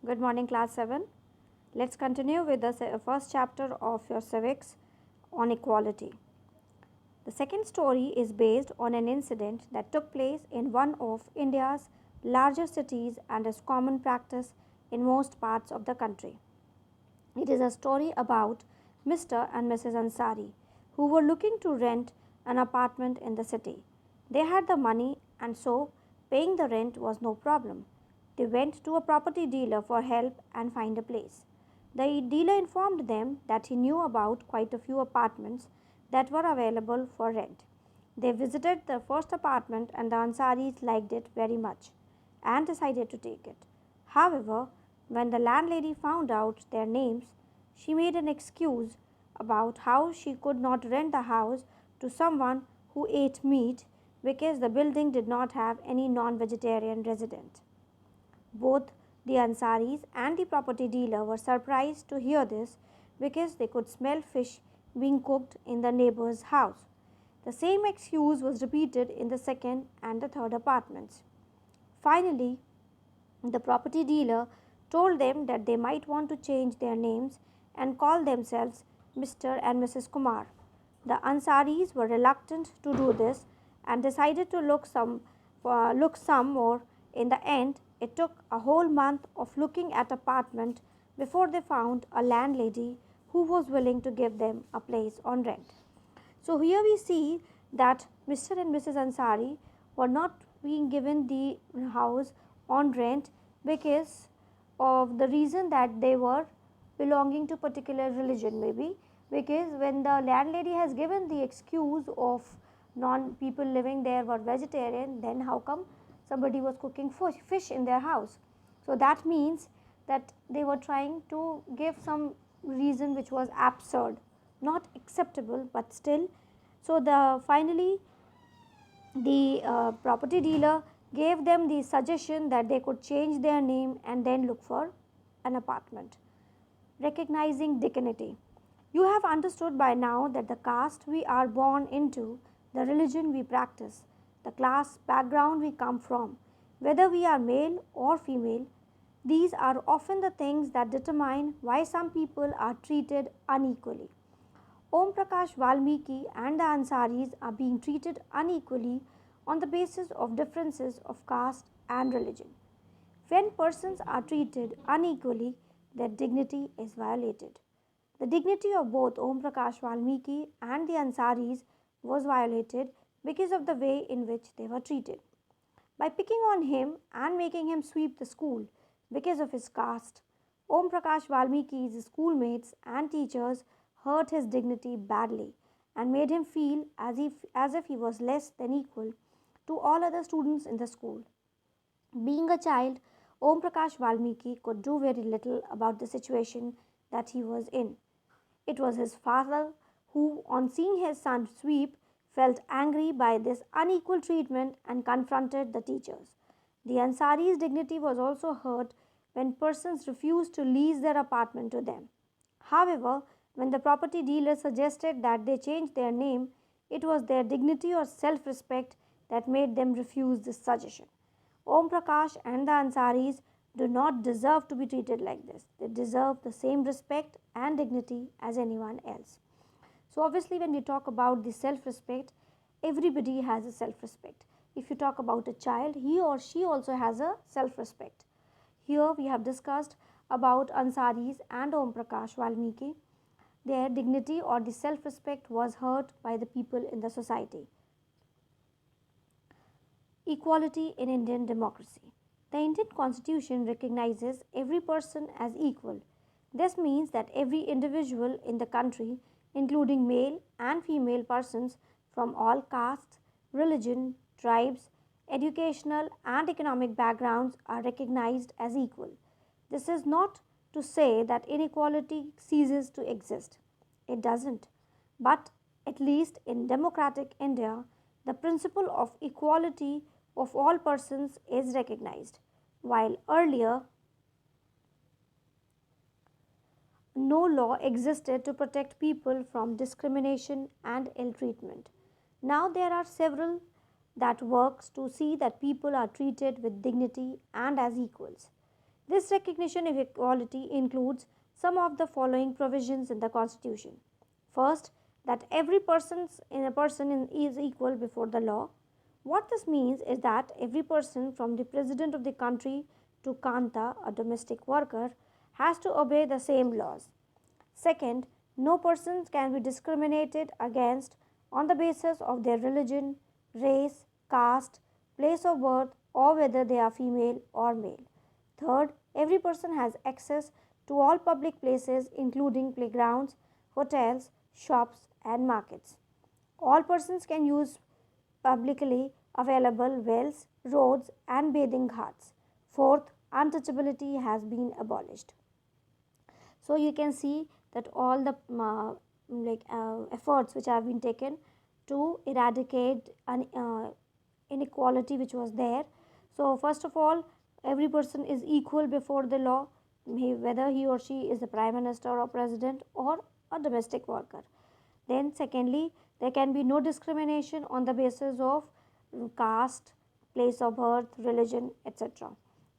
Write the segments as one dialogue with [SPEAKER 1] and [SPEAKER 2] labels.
[SPEAKER 1] Good morning, class 7. Let's continue with the first chapter of your civics on equality. The second story is based on an incident that took place in one of India's larger cities and is common practice in most parts of the country. It is a story about Mr. and Mrs. Ansari, who were looking to rent an apartment in the city. They had the money, and so paying the rent was no problem. They went to a property dealer for help and find a place. The dealer informed them that he knew about quite a few apartments that were available for rent. They visited the first apartment and the Ansaris liked it very much and decided to take it. However, when the landlady found out their names, she made an excuse about how she could not rent the house to someone who ate meat because the building did not have any non vegetarian resident. Both the Ansaris and the property dealer were surprised to hear this because they could smell fish being cooked in the neighbor's house. The same excuse was repeated in the second and the third apartments. Finally, the property dealer told them that they might want to change their names and call themselves Mr. and Mrs. Kumar. The Ansaris were reluctant to do this and decided to look some more. In the end, it took a whole month of looking at apartment before they found a landlady who was willing to give them a place on rent. So here we see that Mr. and Mrs. Ansari were not being given the house on rent because of the reason that they were belonging to particular religion, maybe because when the landlady has given the excuse of non people living there were vegetarian, then how come somebody was cooking fish in their house? So that means that they were trying to give some reason which was absurd, not acceptable, but still. So the finally the property dealer gave them the suggestion that they could change their name and then look for an apartment. Recognizing dignity. You have understood by now that the caste we are born into, the religion we practice, the class background we come from, whether we are male or female, these are often the things that determine why some people are treated unequally. Om Prakash Valmiki and the Ansaris are being treated unequally on the basis of differences of caste and religion. When persons are treated unequally, their dignity is violated. The dignity of both Om Prakash Valmiki and the Ansaris was violated because of the way in which they were treated. By picking on him and making him sweep the school because of his caste, Om Prakash Valmiki's schoolmates and teachers hurt his dignity badly and made him feel as if he was less than equal to all other students in the school. Being a child, Om Prakash Valmiki could do very little about the situation that he was in. It was his father who, on seeing his son sweep, felt angry by this unequal treatment and confronted the teachers. The Ansari's dignity was also hurt when persons refused to lease their apartment to them. However, when the property dealer suggested that they change their name, it was their dignity or self respect that made them refuse this suggestion. Om Prakash and the Ansaris do not deserve to be treated like this. They deserve the same respect and dignity as anyone else. So, obviously, when we talk about the self respect, everybody has a self respect. If you talk about a child, he or she also has a self respect. Here we have discussed about Ansaris and Om Prakash Valmiki. Their dignity or the self respect was hurt by the people in the society. Equality in Indian democracy. The Indian constitution recognizes every person as equal. This means that every individual in the country, including male and female persons from all castes, religion, tribes, educational and economic backgrounds, are recognized as equal. This is not to say that inequality ceases to exist. It doesn't. But at least in democratic India, the principle of equality of all persons is recognized, while earlier no law existed to protect people from discrimination and ill treatment. Now there are several that works to see that people are treated with dignity and as equals. This recognition of equality includes some of the following provisions in the Constitution. First, that every is equal before the law. What this means is that every person, from the president of the country to Kanta, a domestic worker, has to obey the same laws. Second, no persons can be discriminated against on the basis of their religion, race, caste, place of birth, or whether they are female or male. Third, every person has access to all public places, including playgrounds, hotels, shops, and markets. All persons can use publicly available wells, roads, and bathing ghats. Fourth, untouchability has been abolished. So you can see that all the efforts which have been taken to eradicate an inequality which was there. So first of all, every person is equal before the law, whether he or she is the prime minister or president or a domestic worker. Then secondly, there can be no discrimination on the basis of caste, place of birth, religion, etc.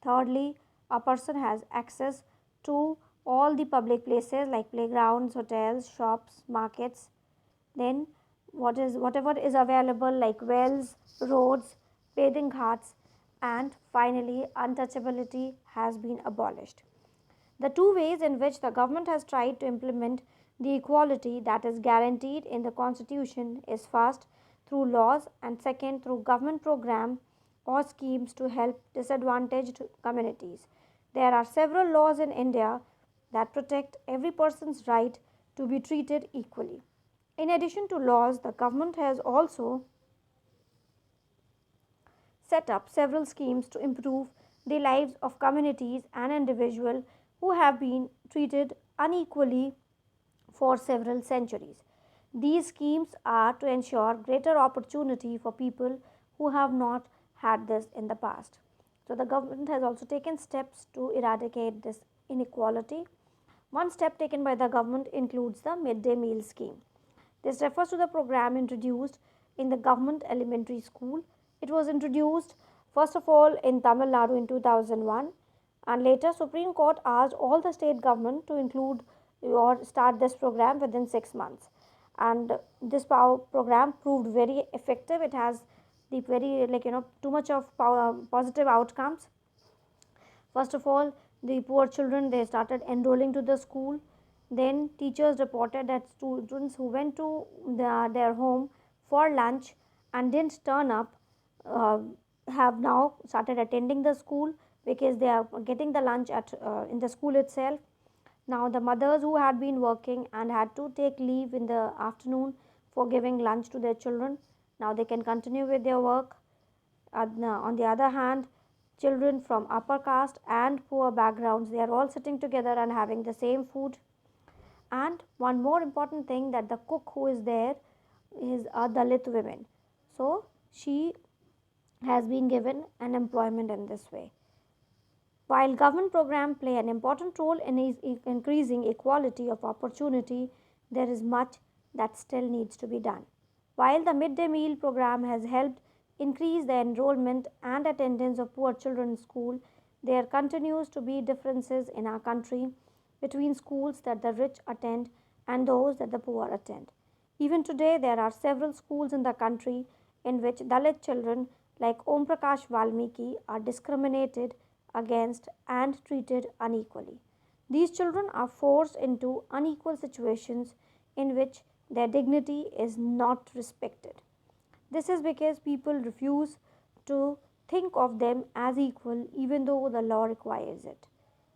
[SPEAKER 1] Thirdly, a person has access to all the public places like playgrounds, hotels, shops, markets. Then whatever is available like wells, roads, bathing ghats, and finally untouchability has been abolished. The two ways in which the government has tried to implement the equality that is guaranteed in the Constitution is first through laws and second through government program or schemes to help disadvantaged communities. There are several laws in India that protect every person's right to be treated equally. In addition to laws, the government has also set up several schemes to improve the lives of communities and individuals who have been treated unequally for several centuries. These schemes are to ensure greater opportunity for people who have not had this in the past. So, the government has also taken steps to eradicate this inequality. One step taken by the government includes the midday meal scheme. This refers to the program introduced in the government elementary school. It was introduced first of all in Tamil Nadu in 2001, and later Supreme Court asked all the state government to include or start this program within 6 months. And this program proved very effective. It has the very too much of positive outcomes. First of all, the poor children, they started enrolling to the school. Then teachers reported that students who went to their home for lunch and didn't turn up uh, have now started attending the school because they are getting the lunch at in the school itself. Now the mothers who had been working and had to take leave in the afternoon for giving lunch to their children, now they can continue with their work. On the other hand, children from upper caste and poor backgrounds, they are all sitting together and having the same food. And one more important thing, that the cook who is there is a Dalit women. So she has been given an employment in this way. While government programs play an important role in increasing equality of opportunity, there is much that still needs to be done. While the midday meal program has helped increase the enrollment and attendance of poor children in school, there continues to be differences in our country between schools that the rich attend and those that the poor attend. Even today, there are several schools in the country in which Dalit children like Om Prakash Valmiki are discriminated against and treated unequally. These children are forced into unequal situations in which their dignity is not respected. This is because people refuse to think of them as equal even though the law requires it.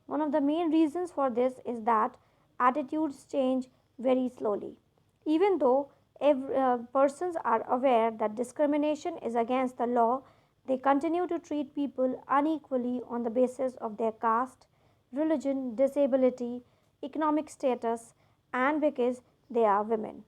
[SPEAKER 1] One of the main reasons for this is that attitudes change very slowly. Even though persons are aware that discrimination is against the law, they continue to treat people unequally on the basis of their caste, religion, disability, economic status, and because they are women.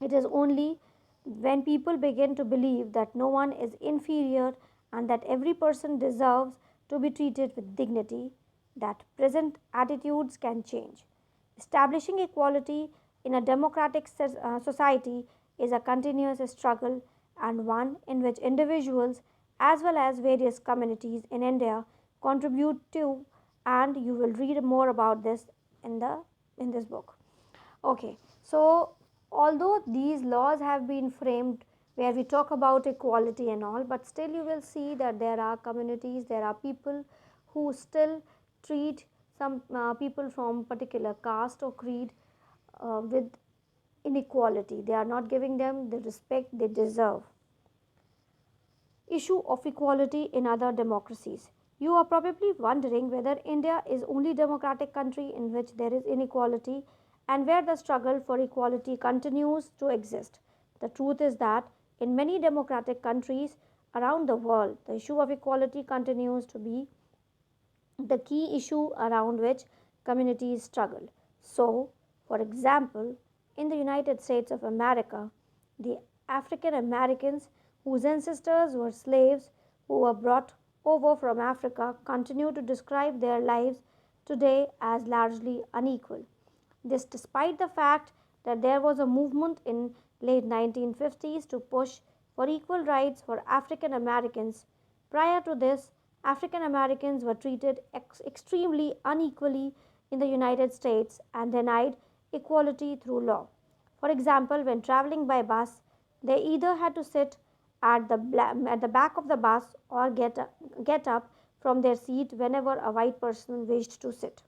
[SPEAKER 1] It is only when people begin to believe that no one is inferior and that every person deserves to be treated with dignity that present attitudes can change. Establishing equality in a democratic society is a continuous struggle and one in which individuals as well as various communities in India contribute to and you will read more about this in the in this book. Okay, so although these laws have been framed where we talk about equality and all, but still you will see that there are communities, there are people who still treat some people from particular caste or creed with inequality. They are not giving them the respect they deserve. Issue of equality in other democracies. You are probably wondering whether India is only democratic country in which there is inequality and where the struggle for equality continues to exist. The truth is that in many democratic countries around the world, the issue of equality continues to be the key issue around which communities struggle. So, for example, in the United States of America, the African Americans whose ancestors were slaves who were brought over from Africa continue to describe their lives today as largely unequal. This despite the fact that there was a movement in late 1950s to push for equal rights for African Americans. Prior to this, African Americans were treated extremely unequally in the United States and denied equality through law. For example, when traveling by bus, they either had to sit at the back of the bus or get up from their seat whenever a white person wished to sit.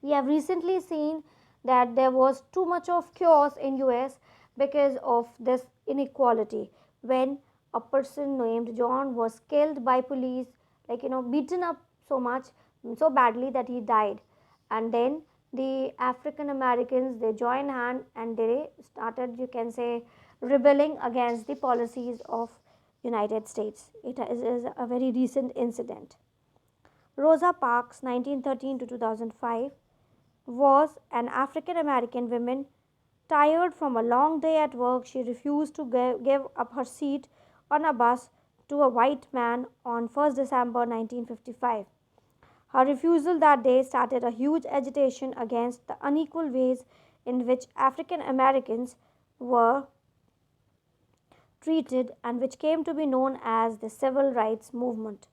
[SPEAKER 1] We have recently seen that there was too much of chaos in US because of this inequality when a person named John was killed by police, like beaten up so much, so badly that he died. And then the African Americans, they joined hand and they started, you can say, rebelling against the policies of United States. It is a very recent incident. Rosa Parks, 1913 to 2005, was an African American woman. Tired from a long day at work, she refused to give up her seat on a bus to a white man on 1st December 1955. Her refusal that day started a huge agitation against the unequal ways in which African Americans were treated and which came to be known as the Civil Rights Movement.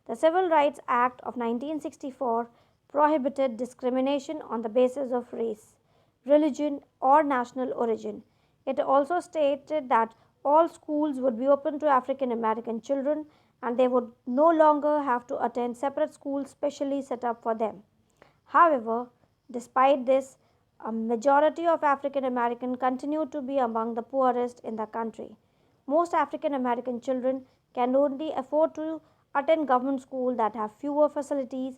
[SPEAKER 1] The Civil Rights Act of 1964 prohibited discrimination on the basis of race, religion, or national origin. It also stated that all schools would be open to African American children and they would no longer have to attend separate schools specially set up for them. However, despite this, a majority of African Americans continue to be among the poorest in the country. Most African American children can only afford to attend government schools that have fewer facilities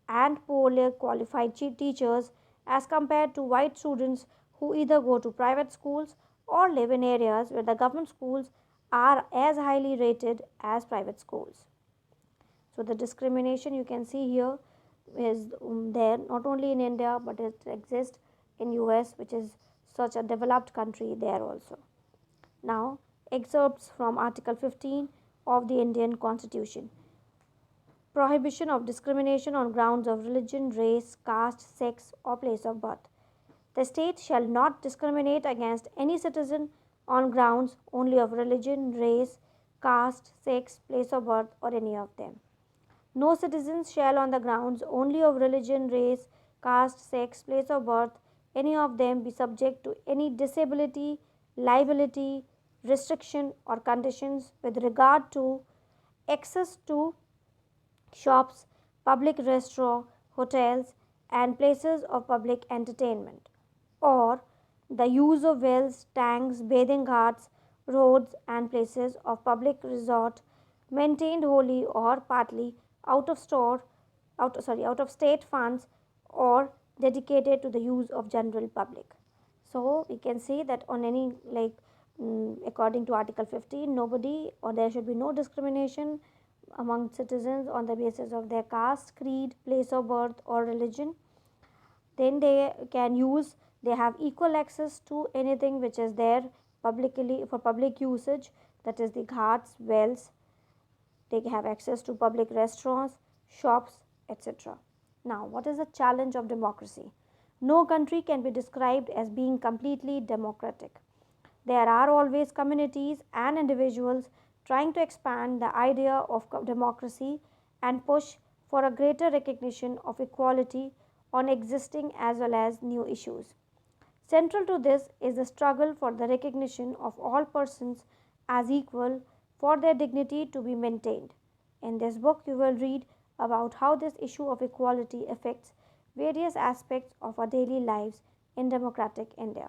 [SPEAKER 1] and poorly qualified teachers as compared to white students who either go to private schools or live in areas where the government schools are as highly rated as private schools. So, the discrimination you can see here is there not only in India but it exists in US, which is such a developed country there also. Now, excerpts from Article 15 of the Indian Constitution. Prohibition of discrimination on grounds of religion, race, caste, sex, or place of birth. The state shall not discriminate against any citizen on grounds only of religion, race, caste, sex, place of birth, or any of them. No citizens shall, on the grounds only of religion, race, caste, sex, place of birth, any of them, be subject to any disability, liability, restriction, or conditions with regard to access to shops, public restaurants, hotels, and places of public entertainment, or the use of wells, tanks, bathing ghats, roads, and places of public resort maintained wholly or partly out of state funds or dedicated to the use of general public. So we can say that on any according to Article 15, nobody or there should be no discrimination among citizens on the basis of their caste, creed, place of birth, or religion. Then they have equal access to anything which is there publicly for public usage, that is the ghats, wells. They have access to public restaurants, shops, etc. Now, what is the challenge of democracy? No country can be described as being completely democratic. There are always communities and individuals trying to expand the idea of democracy and push for a greater recognition of equality on existing as well as new issues. Central to this is the struggle for the recognition of all persons as equal for their dignity to be maintained. In this book, you will read about how this issue of equality affects various aspects of our daily lives in democratic India.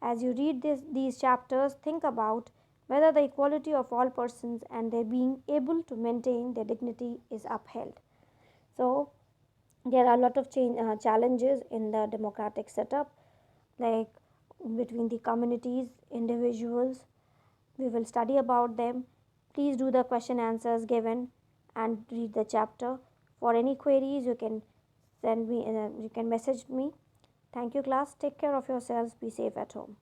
[SPEAKER 1] As you read these chapters, think about whether the equality of all persons and their being able to maintain their dignity is upheld. So, there are a lot of challenges in the democratic setup, like between the communities, individuals. We will study about them. Please do the question answers given and read the chapter. For any queries, you can send me, you can message me. Thank you, class. Take care of yourselves. Be safe at home.